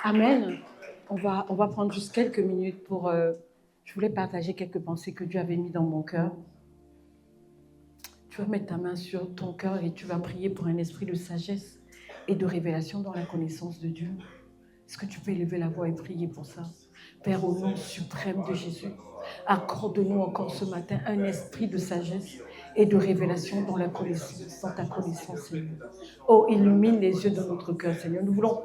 Amen. On va prendre juste quelques minutes pour... je voulais partager quelques pensées que Dieu avait mis dans mon cœur. Tu vas mettre ta main sur ton cœur et tu vas prier pour un esprit de sagesse et de révélation dans la connaissance de Dieu. Est-ce que tu peux élever la voix et prier pour ça? Père, au nom suprême de Jésus, accorde-nous encore ce matin un esprit de sagesse et de révélation dans ta connaissance, Seigneur. Oh, illumine les yeux de notre cœur, Seigneur. Nous voulons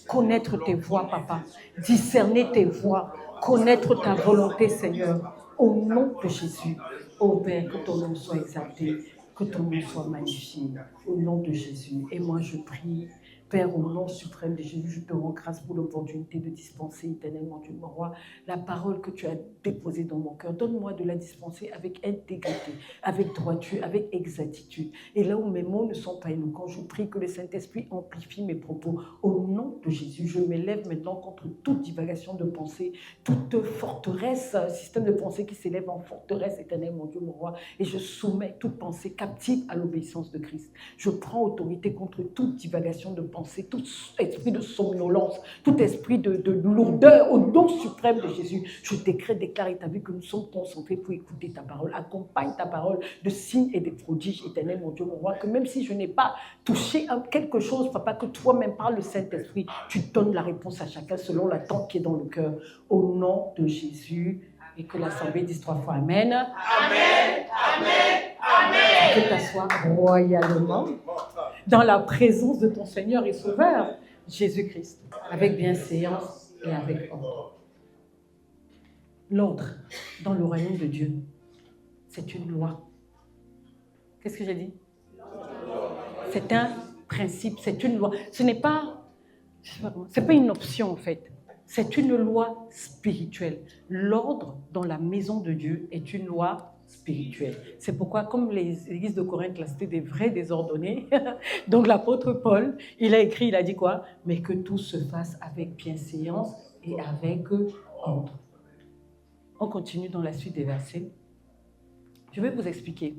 connaître tes voies, Papa. Discerner tes voies, connaître ta volonté, Seigneur. Au nom de Jésus. Oh Père, que ton nom soit exalté, que ton nom soit magnifié. Au nom de Jésus. Et moi, je prie, Père, au nom suprême de Jésus, je te rends grâce pour l'opportunité de dispenser éternellement, Dieu mon roi, la parole que tu as déposée dans mon cœur. Donne-moi de la dispenser avec intégrité, avec droiture, avec exactitude. Et là où mes mots ne sont pas éloquents, je prie que le Saint-Esprit amplifie mes propos. Au nom de Jésus, je m'élève maintenant contre toute divagation de pensée, toute forteresse, système de pensée qui s'élève en forteresse éternelle, mon Dieu, mon roi. Et je soumets toute pensée captive à l'obéissance de Christ. Je prends autorité contre toute divagation de pensée, tout esprit de somnolence, tout esprit de lourdeur, au nom suprême de Jésus. Je déclare et t'as vu que nous sommes concentrés pour écouter ta parole. Accompagne ta parole de signes et de prodiges, éternel, mon Dieu, mon roi, que même si je n'ai pas touché à quelque chose, Papa, que toi-même par le Saint-Esprit, tu donnes la réponse à chacun selon l'attente qui est dans le cœur. Au nom de Jésus, et que l'Assemblée dise 3 fois Amen. Amen, Amen, Amen. Tu peux t'asseoir royalement dans la présence de ton Seigneur et Sauveur, Jésus-Christ, avec bienséance et avec ordre. L'ordre dans le royaume de Dieu, c'est une loi. Qu'est-ce que j'ai dit? C'est un principe, c'est une loi. Ce n'est pas, c'est pas une option en fait. C'est une loi spirituelle. L'ordre dans la maison de Dieu est une loi spirituelle. C'est pourquoi, comme l'église de Corinthe, là, c'était des vrais désordonnés. Donc l'apôtre Paul, il a écrit, il a dit quoi? Mais que tout se fasse avec bienséance et avec ordre. On continue dans la suite des versets. Je vais vous expliquer.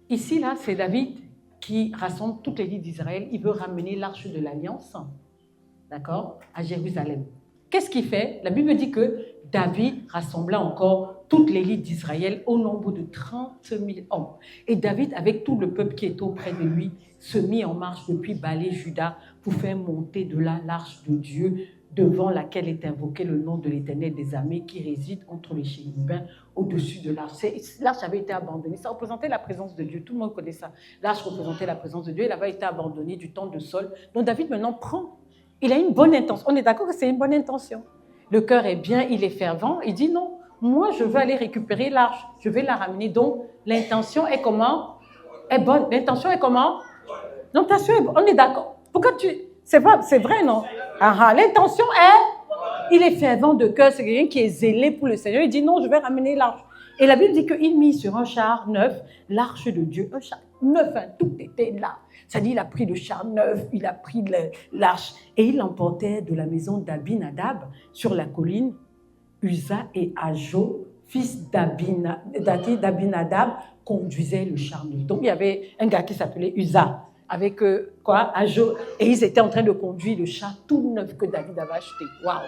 Ici, là, c'est David qui rassemble toute l'élite d'Israël. Il veut ramener l'arche de l'Alliance, d'accord, à Jérusalem. Qu'est-ce qu'il fait? La Bible dit que David rassembla encore toute l'élite d'Israël au nombre de 30 000 hommes. Et David, avec tout le peuple qui était auprès de lui, se mit en marche depuis Balé-Juda pour faire monter de là l'arche de Dieu, devant laquelle est invoqué le nom de l'Éternel des armées qui réside entre les chérubins au-dessus de l'arche. L'arche avait été abandonnée. Ça représentait la présence de Dieu. Tout le monde connaît ça. L'arche représentait la présence de Dieu. Elle avait été abandonnée du temps de Saul. Donc David maintenant prend. Il a une bonne intention. On est d'accord que c'est une bonne intention. Le cœur est bien, il est fervent. Il dit non, moi je veux aller récupérer l'arche. Je vais la ramener. Donc l'intention est comment? Est bonne. L'intention est comment? L'intention est bonne. On est d'accord. Pourquoi tu... C'est vrai, non? L'intention est... Il est fervent de cœur. C'est quelqu'un qui est zélé pour le Seigneur. Il dit non, je vais ramener l'arche. Et la Bible dit qu'il mit sur un char neuf l'arche de Dieu. Un char neuf, hein, tout était là. C'est-à-dire, il a pris le char neuf, il a pris l'arche et il l'emportait de la maison d'Abinadab sur la colline. Uza et Ajo, fils d'Abinadab, conduisaient le char neuf. Donc, il y avait un gars qui s'appelait Uza avec Ajo, et ils étaient en train de conduire le char tout neuf que David avait acheté. Waouh!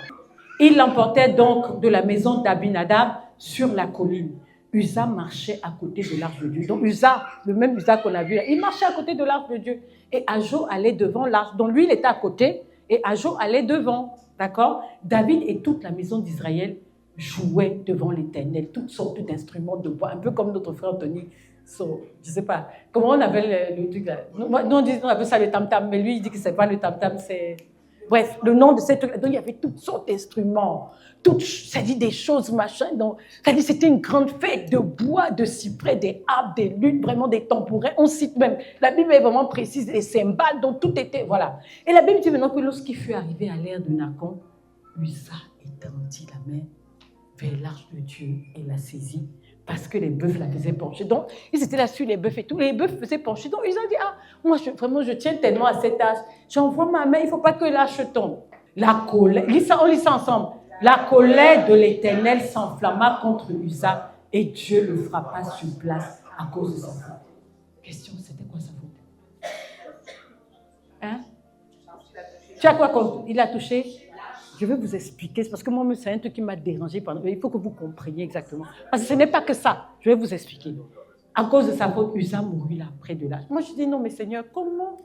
Il l'emportait donc de la maison d'Abinadab sur la colline. Uza marchait à côté de l'arche de Dieu. Donc Uza, le même Uza qu'on a vu, il marchait à côté de l'arche de Dieu. Et Ajo allait devant l'arche. Donc lui, il était à côté et Ajo allait devant. D'accord? David et toute la maison d'Israël jouaient devant l'Éternel, toutes sortes d'instruments de bois, un peu comme notre frère Tony. Je ne sais pas, comment on appelle le truc là? Nous, on appelle ça le tam-tam, mais lui, il dit que ce n'est pas le tam-tam, c'est... Bref, le nom de ces trucs. Donc, il y avait toutes sortes d'instruments, c'est-à-dire des choses, machin. C'est-à-dire c'était une grande fête de bois, de cyprès, des harpes, des luttes, vraiment des tambourins. On cite même, la Bible est vraiment précise, les cymbales, donc tout était, voilà. Et la Bible dit maintenant que lorsqu'il fut arrivé à l'ère de Nacon, Uza étendit la main vers l'arche de Dieu et la saisit. Parce que les bœufs la faisaient pencher. Donc, ils étaient là sur les bœufs et tout. Les bœufs faisaient pencher. Donc, ils ont dit, moi, je tiens tellement à cette arche. J'envoie ma main, il ne faut pas que l'arche tombe. La colère, on lit ça ensemble. La colère de l'Éternel s'enflamma contre Uza et Dieu le frappa sur place à cause de sa faute. Question, c'était quoi sa faute? Hein? Tu as quoi? Il a touché? Je vais vous expliquer, parce que moi, c'est un truc qui m'a dérangé. Il faut que vous compreniez exactement. Parce que ce n'est pas que ça. Je vais vous expliquer. À cause de sa faute, Uza mourut là, près de l'âge. Moi, je dis non, mais Seigneur, comment?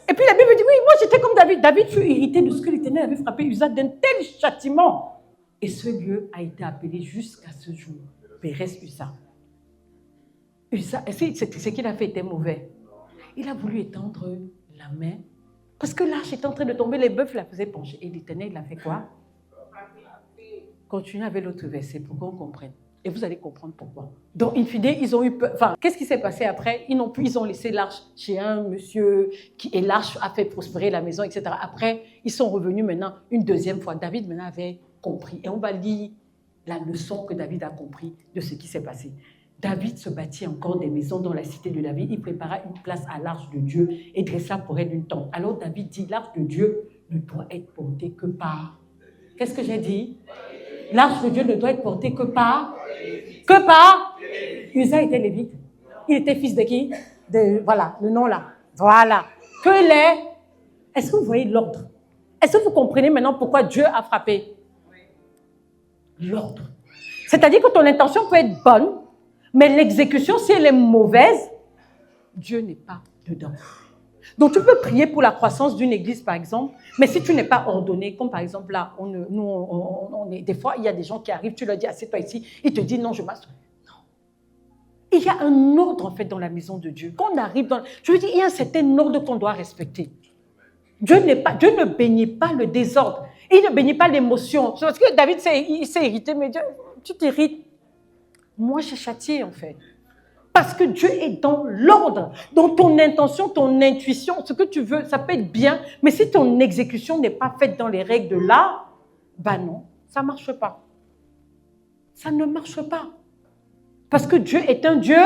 Et puis la Bible dit, oui, moi j'étais comme David. David fut irrité de ce que l'Éternel avait frappé Uza d'un tel châtiment. Et ce lieu a été appelé jusqu'à ce jour Pérez Uza. Uza, ce qu'il a fait était mauvais. Il a voulu étendre la main. Parce que l'arche était en train de tomber, les bœufs la faisaient pencher. Et l'Éternel, il a fait quoi? Continuez avec l'autre verset pour qu'on comprenne. Et vous allez comprendre pourquoi. Donc, in fine, ils ont eu peur. Enfin, qu'est-ce qui s'est passé après? Ils ont laissé l'arche chez un monsieur et l'arche a fait prospérer la maison, etc. Après, ils sont revenus maintenant une deuxième fois. David maintenant avait compris. Et on va lire la leçon que David a compris de ce qui s'est passé. David se bâtit encore des maisons dans la cité de David. Il prépara une place à l'arche de Dieu et dressa pour elle une tente. Alors David dit, l'arche de Dieu ne doit être portée que par... Qu'est-ce que j'ai dit? L'arche de Dieu ne doit être portée que par... Que par... Uza était lévite. Il était fils de qui? Voilà, le nom là. Voilà. Que les... Est-ce que vous voyez l'ordre? Est-ce que vous comprenez maintenant pourquoi Dieu a frappé? L'ordre. C'est-à-dire que ton intention peut être bonne, mais l'exécution, si elle est mauvaise, Dieu n'est pas dedans. Donc, tu peux prier pour la croissance d'une église, par exemple, mais si tu n'es pas ordonné, comme par exemple là, des fois, il y a des gens qui arrivent, tu leur dis, assieds-toi ici, ils te disent, non, je m'assois. Non. Il y a un ordre, en fait, dans la maison de Dieu. Quand on arrive dans... Je veux dire, il y a un certain ordre qu'on doit respecter. Dieu ne bénit pas le désordre. Il ne bénit pas l'émotion. C'est parce que David il s'est irrité, mais Dieu, tu t'irrites. Moi, j'ai châtié, en fait. Parce que Dieu est dans l'ordre. Donc, ton intention, ton intuition, ce que tu veux, ça peut être bien. Mais si ton exécution n'est pas faite dans les règles de l'art, ben non, ça ne marche pas. Ça ne marche pas. Parce que Dieu est un Dieu.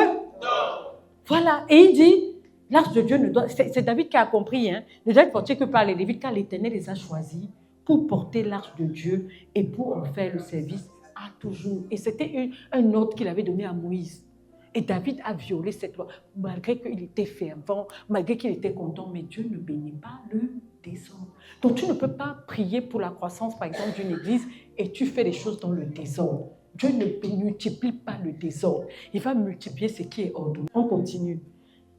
Voilà. Et il dit, l'arche de Dieu ne doit... C'est David qui a compris, hein. Ne doit être porté que par les Lévites, car l'Éternel les a choisis pour porter l'arche de Dieu et pour en faire le service à toujours. Et c'était un ordre qu'il avait donné à Moïse. Et David a violé cette loi, malgré qu'il était fervent, malgré qu'il était content, mais Dieu ne bénit pas le désordre. Donc tu ne peux pas prier pour la croissance, par exemple, d'une église et tu fais les choses dans le désordre. Dieu ne multiplie pas le désordre. Il va multiplier ce qui est ordonné. On continue.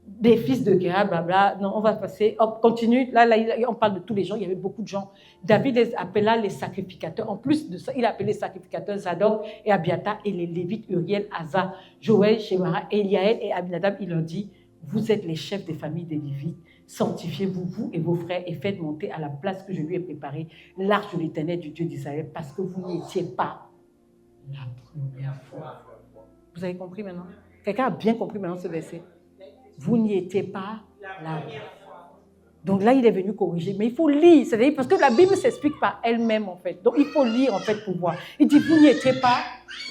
Des fils de guerre, blabla. Non, on va passer. Hop, continue. Là, on parle de tous les gens. Il y avait beaucoup de gens. David les appela les sacrificateurs. En plus de ça, il a appelé les sacrificateurs Zadok et Abiathar et les Lévites Uriel, Asa, Joël, Shemara, Eliaël et Abinadab. Il leur dit, vous êtes les chefs des familles des Lévites. Sanctifiez-vous, vous et vos frères, et faites monter à la place que je lui ai préparée l'arche de l'Éternel du Dieu d'Israël, parce que vous n'y étiez pas la première fois. Vous avez compris maintenant? Quelqu'un a bien compris maintenant ce verset? Vous n'y étiez pas là. Donc là, il est venu corriger. Mais il faut lire, c'est-à-dire parce que la Bible s'explique par elle-même, en fait. Donc il faut lire, en fait, pour voir. Il dit, vous n'y étiez pas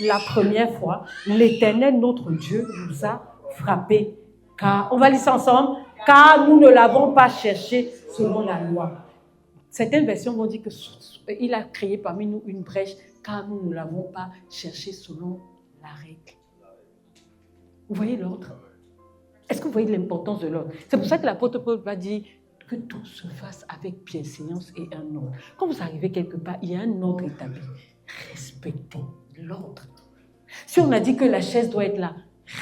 la première fois. L'Éternel, notre Dieu, nous a frappés. Car, on va lire ça ensemble. Car nous ne l'avons pas cherché selon la loi. Certaines versions vont dire qu'il a créé parmi nous une brèche, car nous ne l'avons pas cherché selon la règle. Vous voyez l'ordre? Est-ce que vous voyez l'importance de l'ordre? C'est pour ça que l'apôtre Paul va dire que tout se fasse avec bienséance et un ordre. Quand vous arrivez quelque part, il y a un ordre établi. Respectez l'ordre. Si on a dit que la chaise doit être là,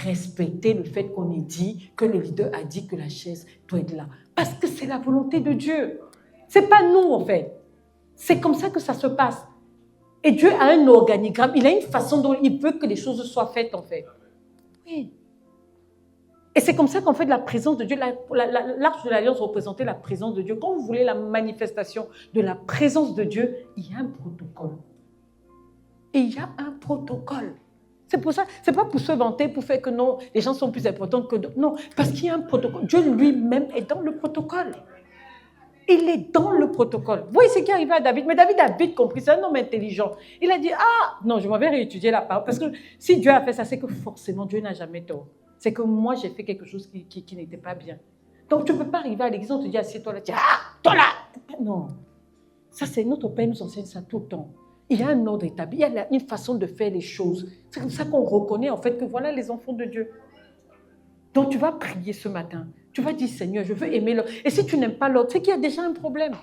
respectez le fait qu'on ait dit, que le leader a dit que la chaise doit être là. Parce que c'est la volonté de Dieu. Ce n'est pas nous, en fait. C'est comme ça que ça se passe. Et Dieu a un organigramme. Il a une façon dont il veut que les choses soient faites, en fait. Oui. Et c'est comme ça qu'en fait la présence de Dieu, l'arche de l'Alliance représentait la présence de Dieu. Quand vous voulez la manifestation de la présence de Dieu, il y a un protocole. Et il y a un protocole. C'est pour ça, c'est pas pour se vanter, pour faire que non, les gens sont plus importants que d'autres. Non, parce qu'il y a un protocole. Dieu lui-même est dans le protocole. Il est dans le protocole. Vous voyez ce qui est arrivé à David. Mais David a vite compris, c'est un homme intelligent. Il a dit, ah, non, je m'en vais réétudier la parole. Parce que si Dieu a fait ça, c'est que forcément Dieu n'a jamais tort. C'est que moi, j'ai fait quelque chose qui n'était pas bien. Donc, tu ne peux pas arriver à l'église, on te dit, assieds-toi là, tu dis, ah, toi là. Non. Ça, c'est notre Père nous enseigne ça tout le temps. Il y a un ordre établi, il y a une façon de faire les choses. C'est comme ça qu'on reconnaît, en fait, que voilà les enfants de Dieu. Donc, tu vas prier ce matin. Tu vas dire, Seigneur, je veux aimer l'autre. Et si tu n'aimes pas l'autre, c'est qu'il y a déjà un problème.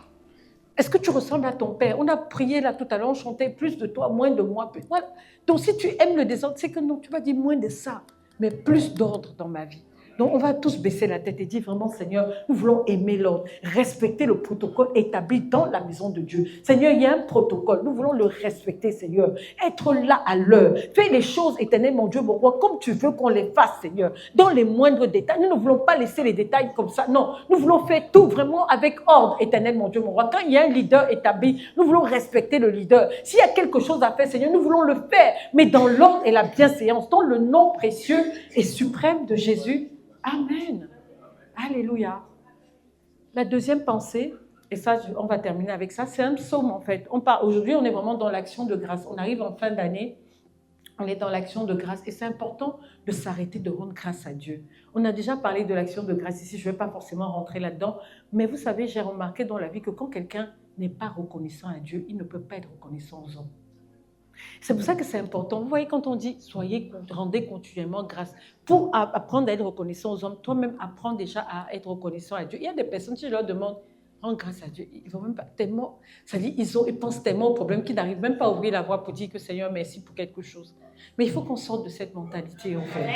Est-ce que tu ressembles à ton père? On a prié là tout à l'heure, on chantait plus de toi, moins de moi. Voilà. Donc si tu aimes le désordre, c'est que non, tu vas dire moins de ça, mais plus d'ordre dans ma vie. Donc on va tous baisser la tête et dire vraiment, Seigneur, nous voulons aimer l'ordre, respecter le protocole établi dans la maison de Dieu. Seigneur, il y a un protocole, nous voulons le respecter, Seigneur. Être là à l'heure, fais les choses, éternel mon Dieu, mon roi, comme tu veux qu'on les fasse, Seigneur, dans les moindres détails. Nous ne voulons pas laisser les détails comme ça, non. Nous voulons faire tout vraiment avec ordre, éternel mon Dieu, mon roi. Quand il y a un leader établi, nous voulons respecter le leader. S'il y a quelque chose à faire, Seigneur, nous voulons le faire, mais dans l'ordre et la bienséance, dans le nom précieux et suprême de Jésus. Amen. Alléluia. La deuxième pensée, et ça, on va terminer avec ça, c'est un psaume en fait. Aujourd'hui, on est vraiment dans l'action de grâce. On arrive en fin d'année, on est dans l'action de grâce et c'est important de s'arrêter de rendre grâce à Dieu. On a déjà parlé de l'action de grâce ici, je ne vais pas forcément rentrer là-dedans, mais vous savez, j'ai remarqué dans la vie que quand quelqu'un n'est pas reconnaissant à Dieu, il ne peut pas être reconnaissant aux hommes. C'est pour ça que c'est important. Vous voyez, quand on dit rendez continuellement grâce, pour apprendre à être reconnaissant aux hommes, toi-même apprends déjà à être reconnaissant à Dieu. Il y a des personnes, si je leur demande, rends grâce à Dieu, ils vont même pas tellement, ça dit, ils pensent tellement au problème qu'ils n'arrivent même pas à ouvrir la voix pour dire que Seigneur, merci pour quelque chose. Mais il faut qu'on sorte de cette mentalité, en fait.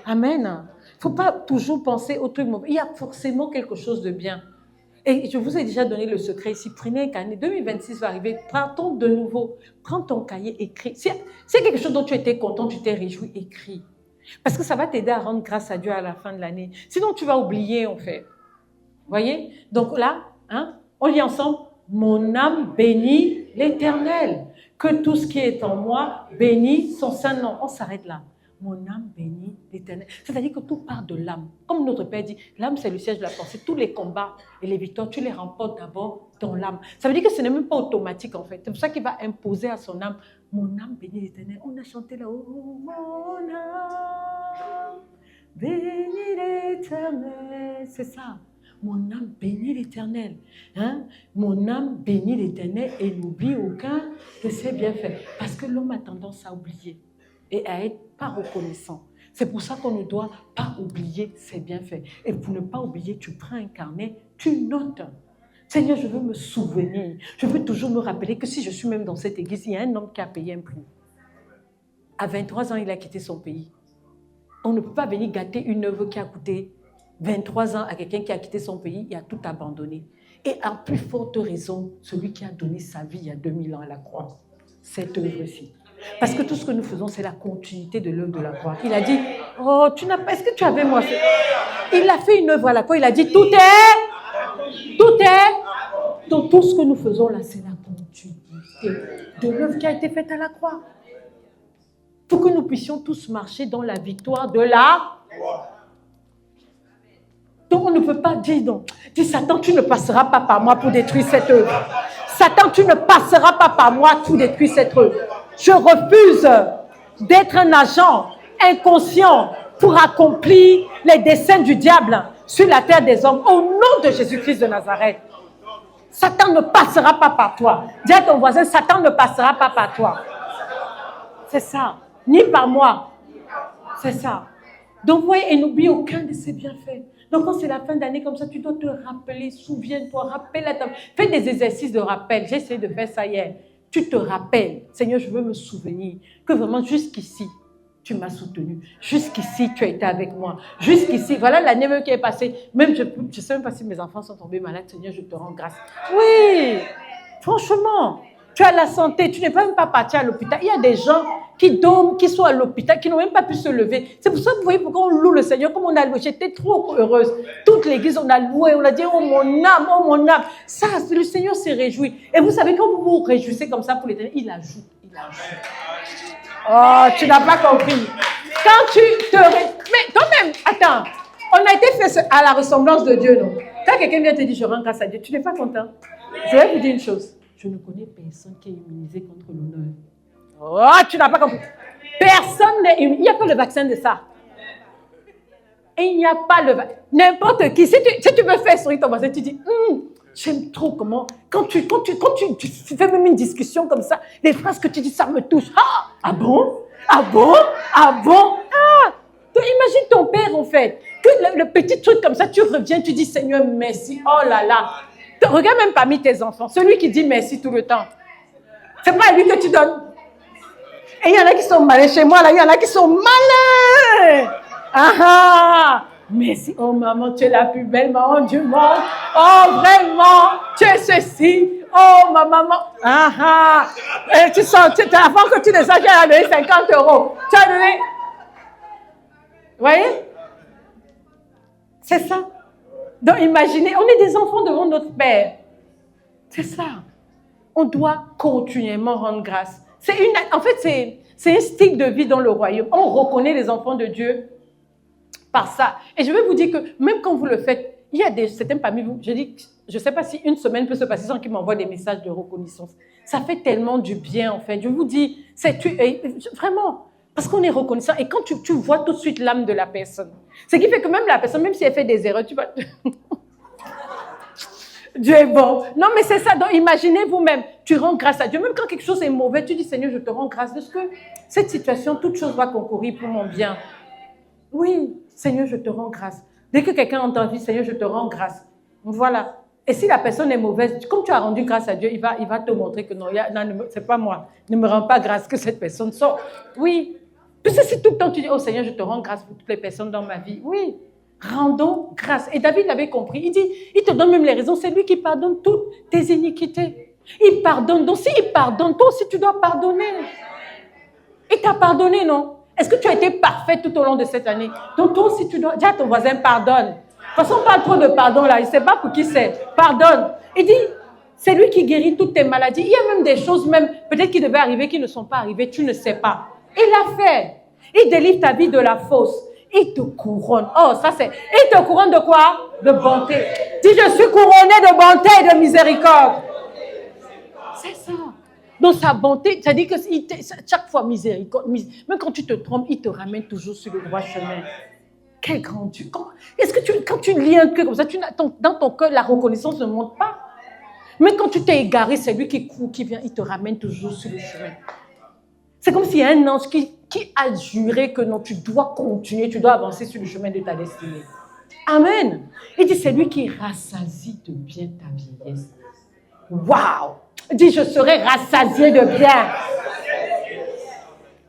Amen. Il ne faut pas toujours penser au truc mauvais. Il y a forcément quelque chose de bien. Et je vous ai déjà donné le secret ici. Prenez un cahier. 2026 va arriver. Partons de nouveau. Prends ton cahier, écris. Si c'est quelque chose dont tu étais content, tu t'es réjoui, écris. Parce que ça va t'aider à rendre grâce à Dieu à la fin de l'année. Sinon, tu vas oublier, en fait. Vous voyez? Donc là, on lit ensemble. Mon âme bénit l'Éternel. Que tout ce qui est en moi bénit son saint nom. On s'arrête là. Mon âme bénit l'Éternel. C'est-à-dire que tout part de l'âme. Comme notre Père dit, l'âme c'est le siège de la pensée. Tous les combats et les victoires, tu les remportes d'abord dans l'âme. Ça veut dire que ce n'est même pas automatique en fait. C'est pour ça qu'il va imposer à son âme, mon âme bénit l'Éternel. On a chanté là, oh mon âme bénit l'Éternel. C'est ça. Mon âme bénit l'Éternel. Mon âme bénit l'Éternel et n'oublie aucun de ses bienfaits. Parce que l'homme a tendance à oublier et à être pas reconnaissant. C'est pour ça qu'on ne doit pas oublier ses bienfaits. Et pour ne pas oublier, tu prends un carnet, tu notes. Seigneur, je veux me souvenir. Je veux toujours me rappeler que si je suis même dans cette église, il y a un homme qui a payé un prix. À 23 ans, il a quitté son pays. On ne peut pas venir gâter une œuvre qui a coûté 23 ans à quelqu'un qui a quitté son pays et a tout abandonné. Et en plus forte raison, celui qui a donné sa vie il y a 2000 ans à la croix. Cette œuvre-ci. Parce que tout ce que nous faisons, c'est la continuité de l'œuvre de la croix. Il a dit, oh, est-ce que tu avais moi? Il a fait une œuvre à la croix. Il a dit, tout est. Donc tout ce que nous faisons là, c'est la continuité de l'œuvre qui a été faite à la croix. Pour que nous puissions tous marcher dans la victoire de la croix. Donc on ne peut pas dire non. Dis Satan, tu ne passeras pas par moi pour détruire cette œuvre. Satan, tu ne passeras pas par moi pour détruire cette œuvre. Je refuse d'être un agent inconscient pour accomplir les desseins du diable sur la terre des hommes. Au nom de Jésus-Christ de Nazareth. Satan ne passera pas par toi. Dis à ton voisin, Satan ne passera pas par toi. C'est ça. Ni par moi. C'est ça. Donc, vous voyez, et n'oublie aucun de ses bienfaits. Donc, quand c'est la fin d'année comme ça, tu dois te rappeler, souviens-toi, rappelle-toi. Fais des exercices de rappel. J'ai essayé de faire ça hier. Tu te rappelles, Seigneur, je veux me souvenir que vraiment jusqu'ici, tu m'as soutenu. Jusqu'ici, tu as été avec moi. Jusqu'ici, voilà l'année même qui est passée. Même je ne sais même pas si mes enfants sont tombés malades. Seigneur, je te rends grâce. Oui, franchement, tu as la santé. Tu n'es même pas parti à l'hôpital. Il y a des gens qui dorment, qui sont à l'hôpital, qui n'ont même pas pu se lever. C'est pour ça que vous voyez pourquoi on loue le Seigneur. Comme on a loué, j'étais trop heureuse. Toute l'église, on a loué, on a dit, oh mon âme, oh mon âme. Ça, le Seigneur s'est réjoui. Et vous savez, quand vous vous réjouissez comme ça pour l'Éternel, il ajoute. Oh, tu n'as pas compris. Quand tu te mais quand même, attends, on a été fait à la ressemblance de Dieu, non? Quand quelqu'un vient te dire, je rends grâce à Dieu, tu n'es pas content? Je vais vous dire une chose. Je ne connais personne qui est immunisé contre l'honneur. Oh, tu n'as pas compris. Personne n'est immunisé. Il n'y a pas le vaccin de ça. Et il n'y a pas le vaccin. N'importe qui. Si tu veux faire sourire ton voisin, tu dis, j'aime trop comment. Quand tu fais même une discussion comme ça, les phrases que tu dis, ça me touche. Ah bon? Ah bon? Ah bon? Ah! Donc, imagine ton père, en fait. Que le petit truc comme ça, tu reviens, tu dis, Seigneur, merci. Oh là là. Regarde même parmi tes enfants, celui qui dit merci tout le temps. C'est pas à lui que tu donnes. Et il y en a qui sont malins chez moi, là, il y en a qui sont malins. Ah, merci. Oh maman, tu es la plus belle maman du monde. Oh vraiment, tu es ceci. Oh ma maman. Et tu sens, avant que tu descendes, tu as donné 50 €. Tu as donné. Vous voyez? C'est ça. Donc imaginez, on est des enfants devant notre Père. C'est ça. On doit continuellement rendre grâce. En fait, c'est un style de vie dans le royaume. On reconnaît les enfants de Dieu par ça. Et je vais vous dire que même quand vous le faites, il y a certains parmi vous, je ne sais pas si une semaine peut se passer sans qu'ils m'envoient des messages de reconnaissance. Ça fait tellement du bien, en fait. Je vous dis, vraiment, parce qu'on est reconnaissant. Et quand tu vois tout de suite l'âme de la personne, ce qui fait que même la personne, même si elle fait des erreurs, tu vas... Dieu est bon. Non, mais c'est ça. Donc, imaginez vous-même, tu rends grâce à Dieu. Même quand quelque chose est mauvais, tu dis, Seigneur, je te rends grâce de ce que cette situation, toute chose va concourir pour mon bien. Oui, Seigneur, je te rends grâce. Dès que quelqu'un entend dire, Seigneur, je te rends grâce. Voilà. Et si la personne est mauvaise, comme tu as rendu grâce à Dieu, il va te montrer que non, c'est pas moi. Ne me rends pas grâce que cette personne sort. Oui. Puis si tout le temps tu dis, oh Seigneur, je te rends grâce pour toutes les personnes dans ma vie. Oui. Rendons grâce. Et David l'avait compris. Il dit, il te donne même les raisons. C'est lui qui pardonne toutes tes iniquités. Il pardonne. Donc s'il pardonne, toi aussi tu dois pardonner. Il t'a pardonné, non? Est-ce que tu as été parfait tout au long de cette année? Donc toi aussi tu dois... Dis à ton voisin, pardonne. De toute façon, on parle trop de pardon là. Il ne sait pas pour qui c'est. Pardonne. Il dit, c'est lui qui guérit toutes tes maladies. Il y a même des choses, même peut-être qui devaient arriver, qui ne sont pas arrivées. Tu ne sais pas. Il l'a fait. Il délivre ta vie de la fausse. Il te couronne. Oh, ça c'est... Il te couronne de quoi? De bonté. Dis, je suis couronné de bonté et de miséricorde. C'est ça. Donc sa bonté, ça dit que chaque fois miséricorde, même quand tu te trompes, il te ramène toujours sur le droit chemin. Quel grand Dieu. Est-ce que quand tu lis un truc comme ça, dans ton cœur, la reconnaissance ne monte pas? Même quand tu t'es égaré, c'est lui qui court, qui vient, il te ramène toujours sur le chemin. C'est comme s'il y a un ange qui a juré que non, tu dois continuer, tu dois avancer sur le chemin de ta destinée. Amen. Il dit, c'est lui qui rassasie de bien ta vieillesse. Waouh! Il dit, je serai rassasié de bien.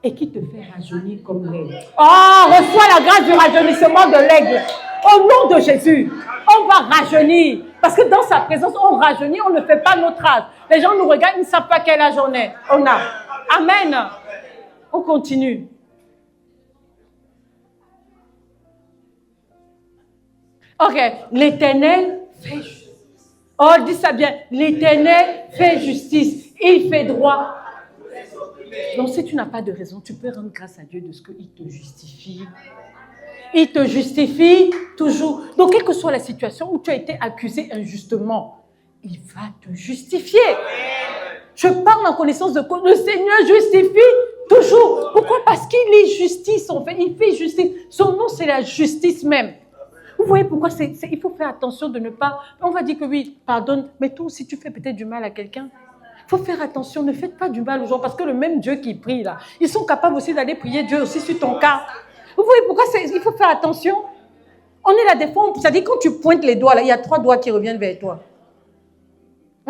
Et qui te fait rajeunir comme l'aigle. Oh, reçois la grâce du rajeunissement de l'aigle. Au nom de Jésus, on va rajeunir. Parce que dans sa présence, on rajeunit, on ne fait pas notre âge. Les gens nous regardent, ils ne savent pas quel âge on a. Amen. On continue. Ok, l'Éternel fait justice. Oh, dis ça bien. L'Éternel fait justice. Il fait droit. Donc, si tu n'as pas de raison, tu peux rendre grâce à Dieu de ce qu'il te justifie. Il te justifie toujours. Donc, quelle que soit la situation où tu as été accusé injustement, il va te justifier. Je parle en connaissance de cause. Le Seigneur justifie toujours. Pourquoi? Parce qu'il est justice, en fait. Il fait justice. Son nom, c'est la justice même. Vous voyez pourquoi il faut faire attention de ne pas... On va dire que oui, pardonne, mais toi aussi, tu fais peut-être du mal à quelqu'un. Il faut faire attention, ne faites pas du mal aux gens, parce que le même Dieu qui prie, là, ils sont capables aussi d'aller prier Dieu aussi sur ton cas. Vous voyez pourquoi il faut faire attention? On est là des fois, c'est-à-dire quand tu pointes les doigts, là, il y a 3 doigts qui reviennent vers toi.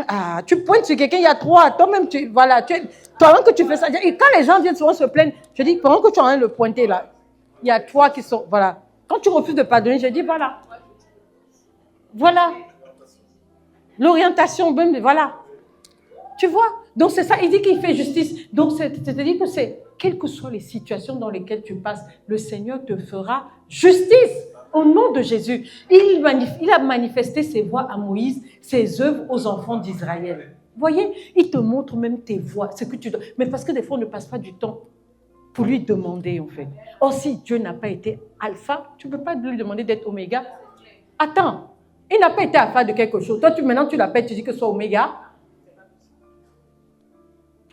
Ah, tu pointes sur quelqu'un, il y a 3. Toi-même, toi-même que tu fais ça. Et quand les gens viennent souvent se plaindre, je dis, pendant que tu es en train de le pointer là, il y a 3 qui sont, voilà. Quand tu refuses de pardonner, je dis, voilà. Voilà. L'orientation, même, voilà. Tu vois? Donc c'est ça, il dit qu'il fait justice. Donc c'est-à-dire que quelles que soient les situations dans lesquelles tu passes, le Seigneur te fera justice. Au nom de Jésus, il a manifesté ses voies à Moïse, ses œuvres aux enfants d'Israël. Vous voyez, il te montre même tes voies, ce que tu dois. Mais parce que des fois, on ne passe pas du temps pour lui demander, en fait. Or, si Dieu n'a pas été alpha, tu ne peux pas lui demander d'être oméga. Attends, il n'a pas été alpha de quelque chose. Toi, maintenant, tu l'appelles, tu dis que ce soit oméga.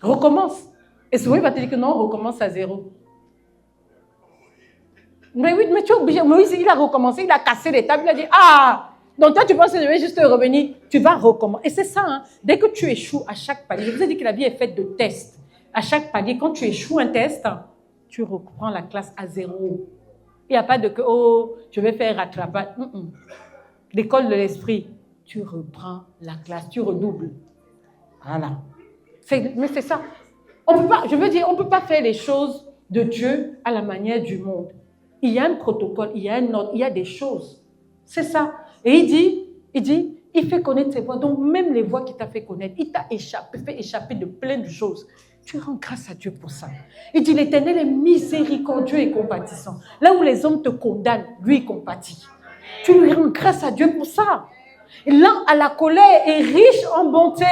Recommence. Et souvent, il va te dire que non, recommence à 0. Mais oui, mais tu es obligé. Moïse, il a recommencé, il a cassé les tables, il a dit, ah, donc toi, tu penses que je vais juste revenir. Tu vas recommencer. Et c'est ça, hein. Dès que tu échoues à chaque palier, je vous ai dit que la vie est faite de tests. À chaque palier, quand tu échoues un test, tu reprends la classe à 0. Il n'y a pas de que, oh, je vais faire rattrapage. L'école de l'esprit. tu reprends la classe, tu redoubles. Voilà. Mais c'est ça. On peut pas, je veux dire, on ne peut pas faire les choses de Dieu à la manière du monde. Il y a un protocole, il y a un ordre, il y a des choses. C'est ça. Et il dit, il fait connaître ses voies. Donc, même les voies qu'il t'a fait connaître, il t'a fait échapper de plein de choses. Tu rends grâce à Dieu pour ça. Il dit, l'Éternel est miséricordieux et compatissant. Là où les hommes te condamnent, lui, il compatit. Tu lui rends grâce à Dieu pour ça. Lent à la colère et riche en bonté.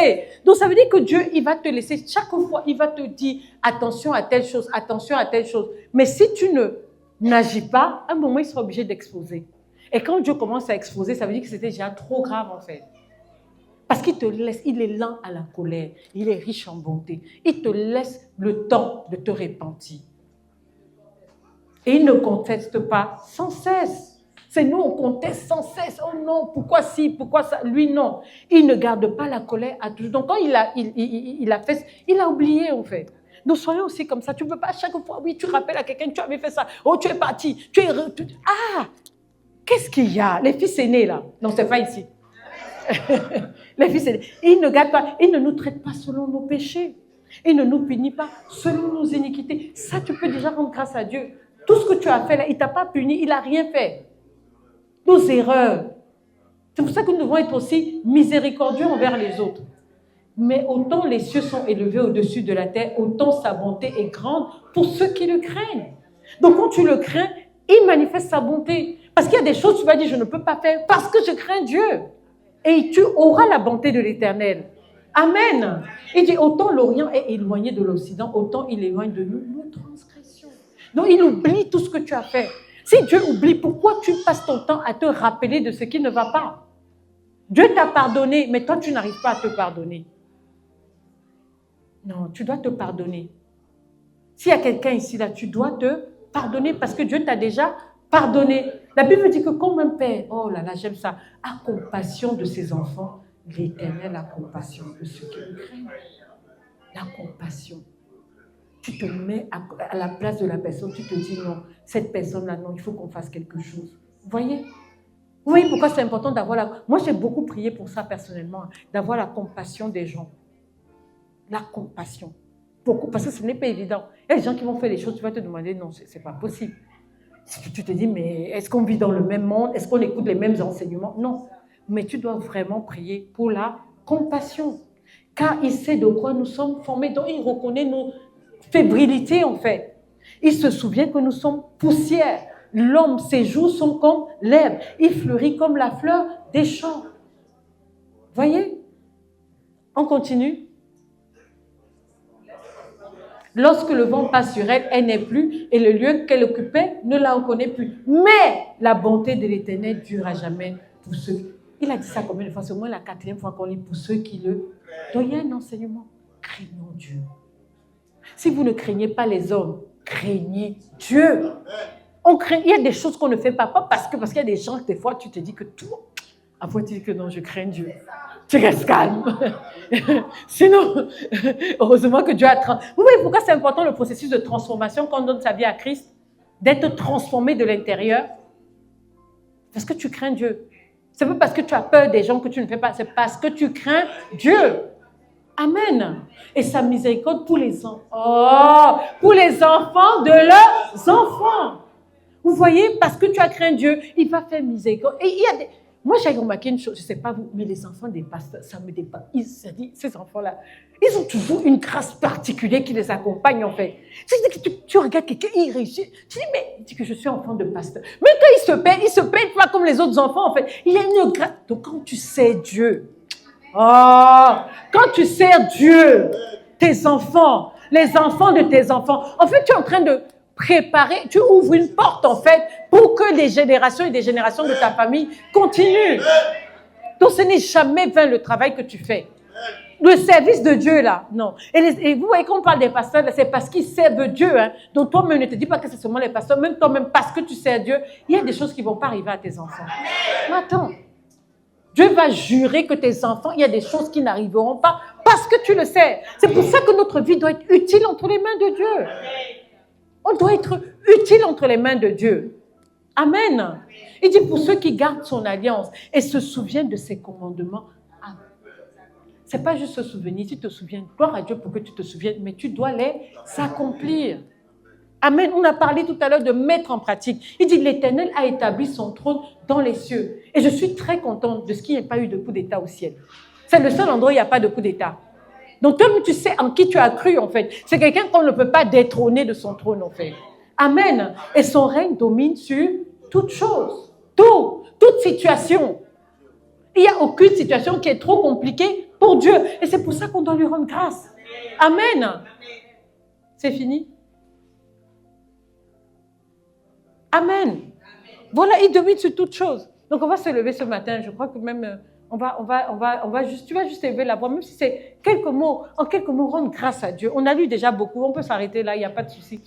Donc, ça veut dire que Dieu, il va te laisser, chaque fois, il va te dire, attention à telle chose, attention à telle chose. Mais si tu n'agis pas, à un moment, il sera obligé d'exposer. Et quand Dieu commence à exposer, ça veut dire que c'était déjà trop grave, en fait. Parce qu'il te laisse, il est lent à la colère, il est riche en bonté. Il te laisse le temps de te repentir. Et il ne conteste pas sans cesse. C'est nous, on conteste sans cesse. Oh non, pourquoi si, pourquoi ça? Lui, non. Il ne garde pas la colère à toujours. Donc, quand il a fait, il a oublié, en fait. Nous soyons aussi comme ça. Tu ne peux pas, chaque fois, oui, tu rappelles à quelqu'un, tu avais fait ça. Oh, tu es parti. Ah, qu'est-ce qu'il y a? Les fils aînés, là. Non, ce n'est pas ici. Les fils aînés. Il ne garde pas, il ne nous traite pas selon nos péchés. Il ne nous punit pas selon nos iniquités. Ça, tu peux déjà rendre grâce à Dieu. Tout ce que tu as fait, là, il ne t'a pas puni, il n'a rien fait. Nos erreurs. C'est pour ça que nous devons être aussi miséricordieux envers les autres. Mais autant les cieux sont élevés au-dessus de la terre, autant sa bonté est grande pour ceux qui le craignent. Donc quand tu le crains, il manifeste sa bonté. Parce qu'il y a des choses, tu vas dire, je ne peux pas faire parce que je crains Dieu. Et tu auras la bonté de l'Éternel. Amen. Il dit, autant l'Orient est éloigné de l'Occident, autant il éloigne de nous nos transgressions. Donc il oublie tout ce que tu as fait. Si Dieu oublie, pourquoi tu passes ton temps à te rappeler de ce qui ne va pas? Dieu t'a pardonné, mais toi, tu n'arrives pas à te pardonner. Non, tu dois te pardonner. S'il y a quelqu'un ici, là, tu dois te pardonner parce que Dieu t'a déjà pardonné. La Bible dit que comme un père, oh là là, j'aime ça, a compassion de ses enfants, l'Éternel a compassion de ceux qui le craignent. La compassion. Tu te mets à la place de la personne, tu te dis non, cette personne-là, non, il faut qu'on fasse quelque chose. Vous voyez? Oui, pourquoi c'est important d'avoir la... Moi, j'ai beaucoup prié pour ça personnellement, d'avoir la compassion des gens. La compassion. Beaucoup, parce que ce n'est pas évident. Il y a des gens qui vont faire les choses, tu vas te demander, non, c'est pas possible. Tu te dis, mais est-ce qu'on vit dans le même monde? Est-ce qu'on écoute les mêmes enseignements? Non. Mais tu dois vraiment prier pour la compassion. Car il sait de quoi nous sommes formés. Donc, il reconnaît nos fébrilité en fait. Il se souvient que nous sommes poussière. L'homme, ses jours sont comme l'herbe. Il fleurit comme la fleur des champs. Voyez? On continue. Lorsque le vent passe sur elle, elle n'est plus et le lieu qu'elle occupait ne la reconnaît plus. Mais la bonté de l'Éternel dure à jamais pour ceux. Il a dit ça combien de fois? C'est au moins la 4e fois qu'on lit pour ceux qui le... Donc il y a un enseignement. Craignons Dieu. Si vous ne craignez pas les hommes, craignez Dieu. Il y a des choses qu'on ne fait pas parce qu'il y a des gens, des fois, tu te dis que tout... Après, tu dis que non, je crains Dieu. Tu restes calme. Sinon, heureusement que Dieu a... Vous voyez pourquoi c'est important le processus de transformation quand on donne sa vie à Christ? D'être transformé de l'intérieur. Parce que tu crains Dieu. C'est pas parce que tu as peur des gens que tu ne fais pas. C'est parce que tu crains Dieu. Amen. Et sa miséricorde pour les enfants. Oh, pour les enfants de leurs enfants. Vous voyez, parce que tu as craint Dieu, il va faire miséricorde. Et il y a des... Moi, j'ai remarqué une chose, je ne sais pas vous, mais les enfants des pasteurs, ça me dépasse. Ces enfants-là, ils ont toujours une grâce particulière qui les accompagne, en fait. C'est-à-dire que tu regardes quelqu'un, il réussit. Tu dis, mais dis que je suis enfant de pasteur. Mais quand il se paye pas comme les autres enfants, en fait. Il y a une grâce. Donc, quand tu sais Dieu, quand tu sers Dieu, tes enfants, les enfants de tes enfants, en fait, tu es en train de préparer, tu ouvres une porte, en fait, pour que des générations et des générations de ta famille continuent. Donc, ce n'est jamais vain le travail que tu fais. Le service de Dieu, là, non. Et vous voyez, quand on parle des pasteurs, là, c'est parce qu'ils servent Dieu. Hein. Donc, toi-même, ne te dis pas que c'est seulement les pasteurs. Même toi-même, parce que tu sers Dieu, il y a des choses qui ne vont pas arriver à tes enfants. Mais attends. Dieu va jurer que tes enfants, il y a des choses qui n'arriveront pas parce que tu le sais. C'est pour ça que notre vie doit être utile entre les mains de Dieu. On doit être utile entre les mains de Dieu. Amen. Il dit pour ceux qui gardent son alliance et se souviennent de ses commandements. Ce n'est pas juste se souvenir. Tu te souviens, gloire à Dieu pour que tu te souviennes, mais tu dois les accomplir. Amen. On a parlé tout à l'heure de mettre en pratique. Il dit l'Éternel a établi son trône dans les cieux. Et je suis très contente de ce qu'il n'y ait pas eu de coup d'État au ciel. C'est le seul endroit où il n'y a pas de coup d'État. Donc toi, tu sais en qui tu as cru en fait. C'est quelqu'un qu'on ne peut pas détrôner de son trône en fait. Amen. Et son règne domine sur toute chose. Toute situation. Il n'y a aucune situation qui est trop compliquée pour Dieu. Et c'est pour ça qu'on doit lui rendre grâce. Amen. C'est fini. Amen. Voilà, il domine sur toute chose. Donc on va se lever ce matin. Je crois que même on va juste, tu vas juste élever la voix, même si c'est quelques mots, en quelques mots, rendre grâce à Dieu. On a lu déjà beaucoup. On peut s'arrêter là, il n'y a pas de souci.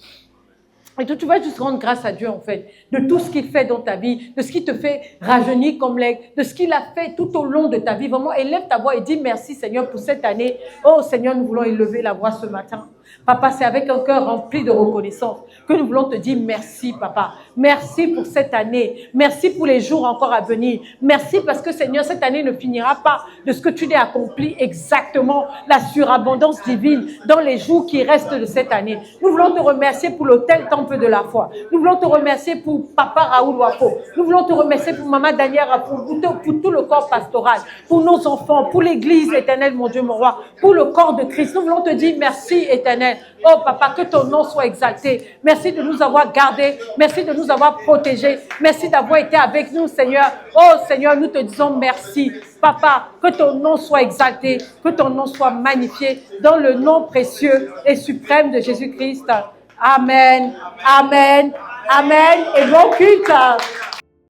Et tu vas juste rendre grâce à Dieu, en fait, de tout ce qu'il fait dans ta vie, de ce qui te fait rajeunir comme l'aigle, de ce qu'il a fait tout au long de ta vie. Vraiment, élève ta voix et dis merci, Seigneur, pour cette année. Oh, Seigneur, nous voulons élever la voix ce matin. Papa, c'est avec un cœur rempli de reconnaissance que nous voulons te dire merci, Papa. Merci pour cette année. Merci pour les jours encore à venir. Merci parce que, Seigneur, cette année ne finira pas de ce que tu l'as accompli exactement, la surabondance divine dans les jours qui restent de cette année. Nous voulons te remercier pour l'autel Temple de la foi. Nous voulons te remercier pour Papa Raoul Wako. Nous voulons te remercier pour Maman Daniela, pour tout le corps pastoral, pour nos enfants, pour l'Église, Éternel, mon Dieu, mon roi, pour le corps de Christ. Nous voulons te dire merci, Éternel. Oh Papa, que ton nom soit exalté. Merci de nous avoir gardés. Merci de nous avoir protégés. Merci d'avoir été avec nous, Seigneur. Oh Seigneur, nous te disons merci. Papa, que ton nom soit exalté, que ton nom soit magnifié dans le nom précieux et suprême de Jésus-Christ. Amen, amen, amen et bon culte.